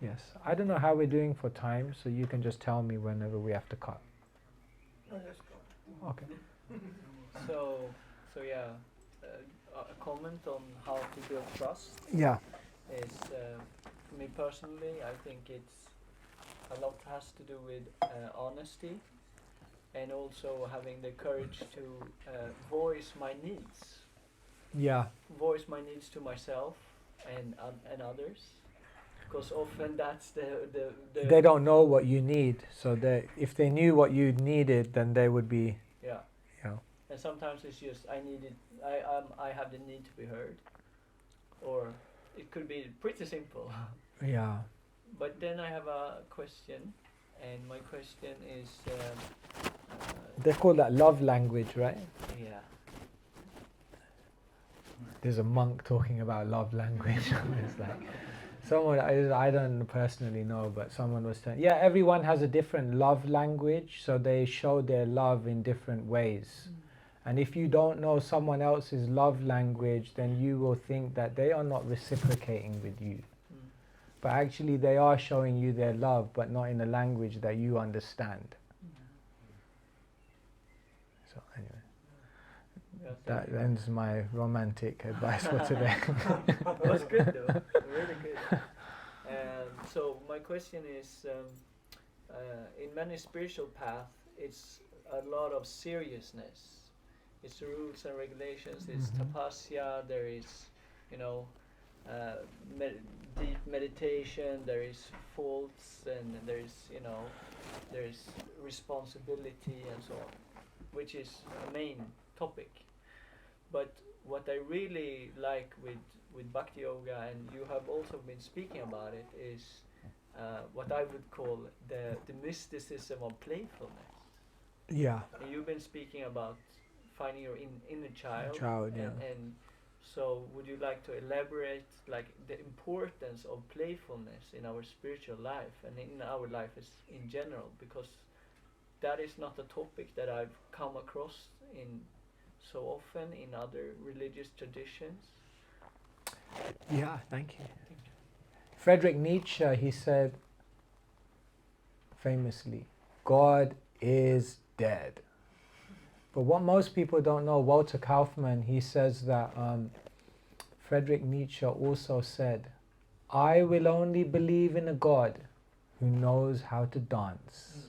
Yes. I don't know how we're doing for time, so you can just tell me whenever we have to cut. Okay. So yeah, a comment on how to build trust. Yeah. Is for me personally, I think it's a lot has to do with honesty, and also having the courage to voice my needs. Yeah. Voice my needs to myself and others, because often that's the They don't know what you need, so if they knew what you needed, then they would be. Yeah. Yeah. And sometimes it's just I have the need to be heard, or it could be pretty simple. Yeah. But then I have a question, and my question is. They call that love language, right? Yeah. There's a monk talking about love language. It's like someone I don't personally know, but someone was saying, yeah, everyone has a different love language, so they show their love in different ways. And if you don't know someone else's love language, then you will think that they are not reciprocating with you. But actually they are showing you their love, but not in a language that you understand. So anyway, that ends my romantic advice for today. It was good though, really good. So my question is, in many spiritual paths, it's a lot of seriousness. It's rules and regulations. It's tapasya. There is, deep meditation. There is faults, and there is, there is responsibility and so on, which is a main topic. But what I really like with Bhakti Yoga, and you have also been speaking about it, is what I would call the mysticism of playfulness. Yeah. And you've been speaking about finding your inner child. Yeah. And so would you like to elaborate like the importance of playfulness in our spiritual life and in our life in general? Because that is not a topic that I've come across in so often in other religious traditions. Yeah, thank you. Friedrich Nietzsche, he said famously, God is dead. But what most people don't know, Walter Kaufmann, he says that Friedrich Nietzsche also said, I will only believe in a God who knows how to dance.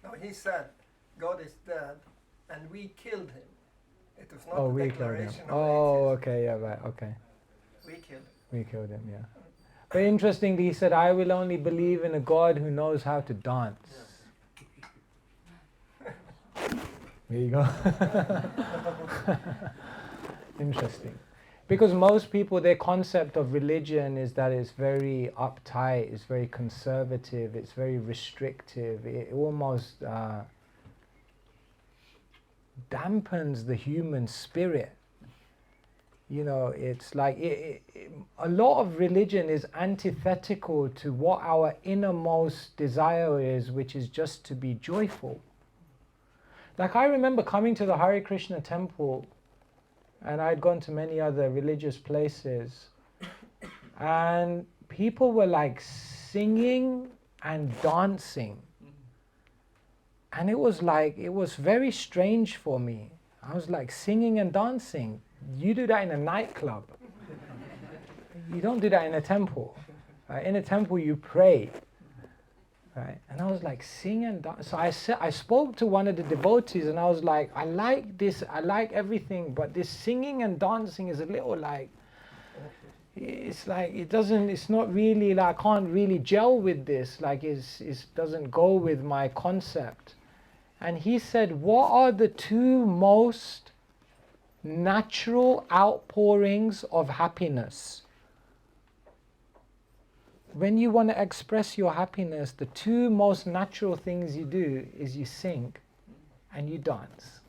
No, he said, God is dead, and we killed him. It was not a declaration of atheism. Okay, yeah, right, okay. We killed him. We killed him, yeah. But interestingly, he said, I will only believe in a God who knows how to dance. There you go. Interesting. Because most people, their concept of religion is that it's very uptight, it's very conservative, it's very restrictive. It almost dampens the human spirit. It's like a lot of religion is antithetical to what our innermost desire is, which is just to be joyful. Like I remember coming to the Hare Krishna temple, and I'd gone to many other religious places, and people were like singing and dancing. And it was very strange for me. I was like, singing and dancing? You do that in a nightclub. You don't do that in a temple. Right? In a temple you pray. Right? And I was like, sing and dance. So I spoke to one of the devotees and I was like, I like this, I like everything, but this singing and dancing is a little like, it's like, it's not really, like I can't really gel with this, like it doesn't go with my concept. And he said, what are the two most natural outpourings of happiness? When you want to express your happiness, the two most natural things you do is you sing and you dance.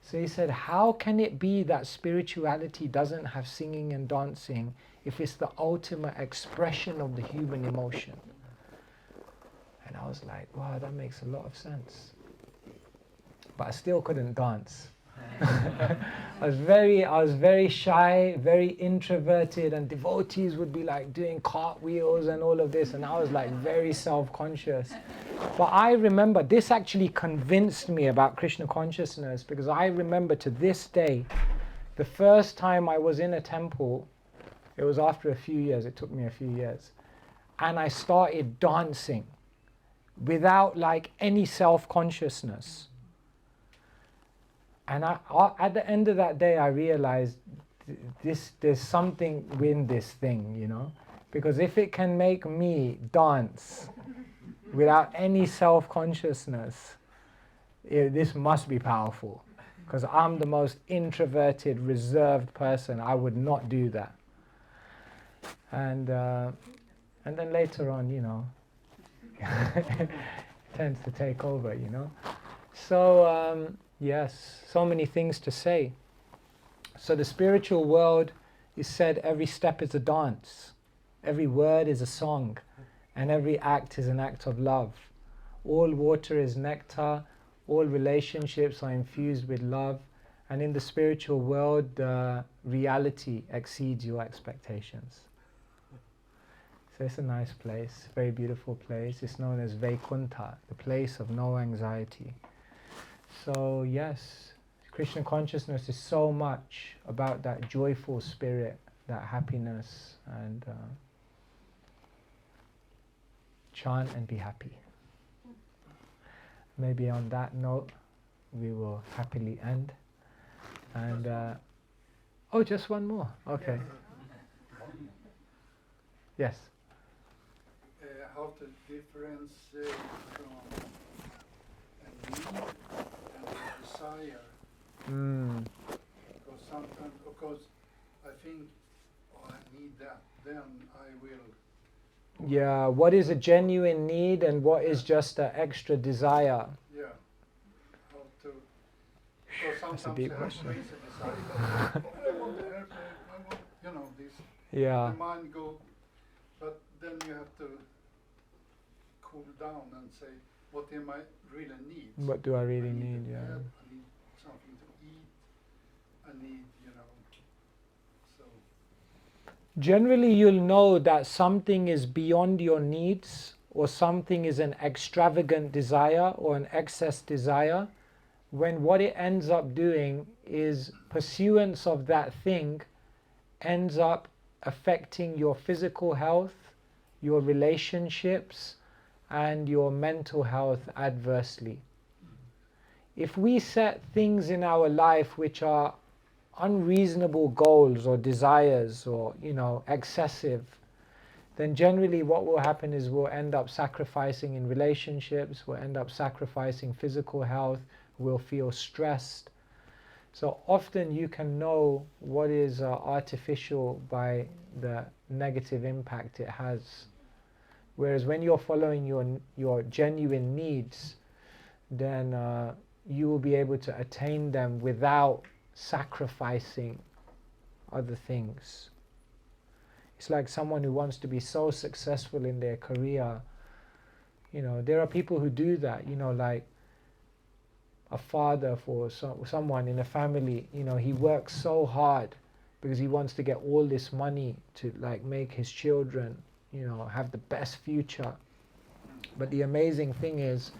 So he said, how can it be that spirituality doesn't have singing and dancing if it's the ultimate expression of the human emotion? And I was like, wow, that makes a lot of sense. But I still couldn't dance. I was very shy, very introverted, and devotees would be like doing cartwheels and all of this, and I was like very self-conscious. But I remember this actually convinced me about Krishna consciousness, because I remember to this day, the first time I was in a temple, it was after a few years, it took me a few years, and I started dancing without like any self-consciousness. And at the end of that day, I realized there's something in this thing, you know? Because if it can make me dance without any self-consciousness, this must be powerful. Because I'm the most introverted, reserved person. I would not do that. And then later on, you know, it tends to take over, you know? So, yes, so many things to say. So the spiritual world is said every step is a dance, every word is a song, and every act is an act of love. All water is nectar, all relationships are infused with love, and in the spiritual world, reality exceeds your expectations. So it's a nice place, very beautiful place. It's known as Vaikuntha, the place of no anxiety. So yes, Krishna consciousness is so much about that joyful spirit, that happiness, and chant and be happy. Maybe on that note, we will happily end. And oh, just one more. Okay. Yes. How to differentiate from a need and a desire. Because sometimes, because I think, oh, I need that, then I will. Yeah, what is a genuine need and what is just an extra desire? Yeah. How to. Because sometimes That's a deep I have question. crazy desire. I want the airplane. I want, you know, this. Yeah. The mind go, but then you have to cool down and say, what am I really need? What do I really I need? a Yeah. bed, I need something to eat. I need, you know, so. Generally, you'll know that something is beyond your needs, or something is an extravagant desire or an excess desire, when what it ends up doing is pursuance of that thing ends up affecting your physical health, your relationships, and your mental health adversely. If we set things in our life which are unreasonable goals or desires or, you know, excessive, then generally what will happen is we'll end up sacrificing in relationships, we'll end up sacrificing physical health, we'll feel stressed. So often you can know what is artificial by the negative impact it has. Whereas when you're following your genuine needs, then you will be able to attain them without sacrificing other things. It's like someone who wants to be so successful in their career. You know, there are people who do that, you know, like a father, for someone in a family, you know, he works so hard because he wants to get all this money to like make his children, you know, have the best future. But the amazing thing is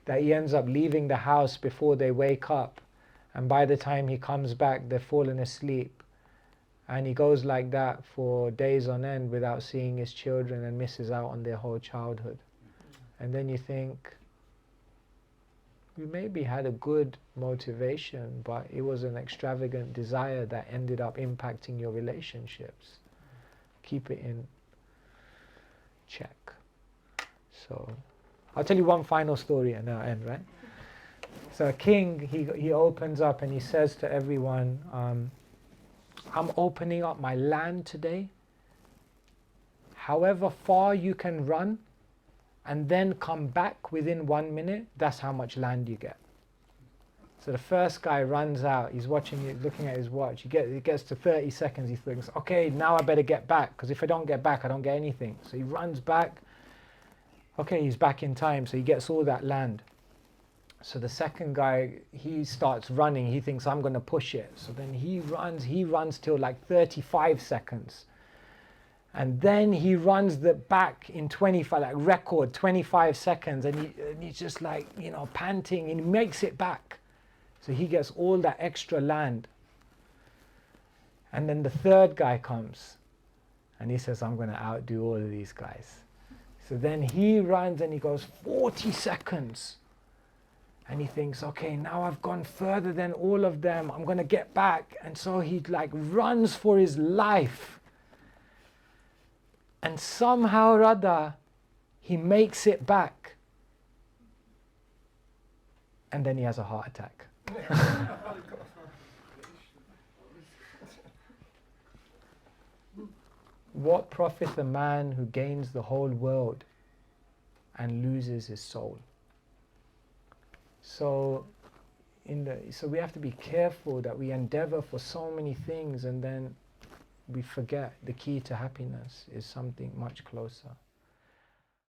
that he ends up leaving the house before they wake up, and by the time he comes back they've fallen asleep, and he goes like that for days on end without seeing his children and misses out on their whole childhood. And then you think, you maybe had a good motivation, but it was an extravagant desire that ended up impacting your relationships. Keep it in check. So I'll tell you one final story and I'll end, right? So a king, he opens up and he says to everyone, I'm opening up my land today. However far you can run and then come back within 1 minute, that's how much land you get. So the first guy runs out, he's watching it, looking at his watch. He gets to 30 seconds, he thinks, okay, now I better get back, because if I don't get back, I don't get anything. So he runs back. Okay, he's back in time, so he gets all that land. So the second guy, he starts running. He thinks, I'm going to push it. So then he runs till like 35 seconds. And then he runs back in 25, like record 25 seconds. And he's just like, you know, panting, and he makes it back. So he gets all that extra land. And then the third guy comes and he says, I'm going to outdo all of these guys. So then he runs and he goes 40 seconds. And he thinks, okay, now I've gone further than all of them. I'm going to get back. And so he like runs for his life. And somehow or other, he makes it back. And then he has a heart attack. What profit the man who gains the whole world and loses his soul? So we have to be careful that we endeavor for so many things and then we forget the key to happiness is something much closer.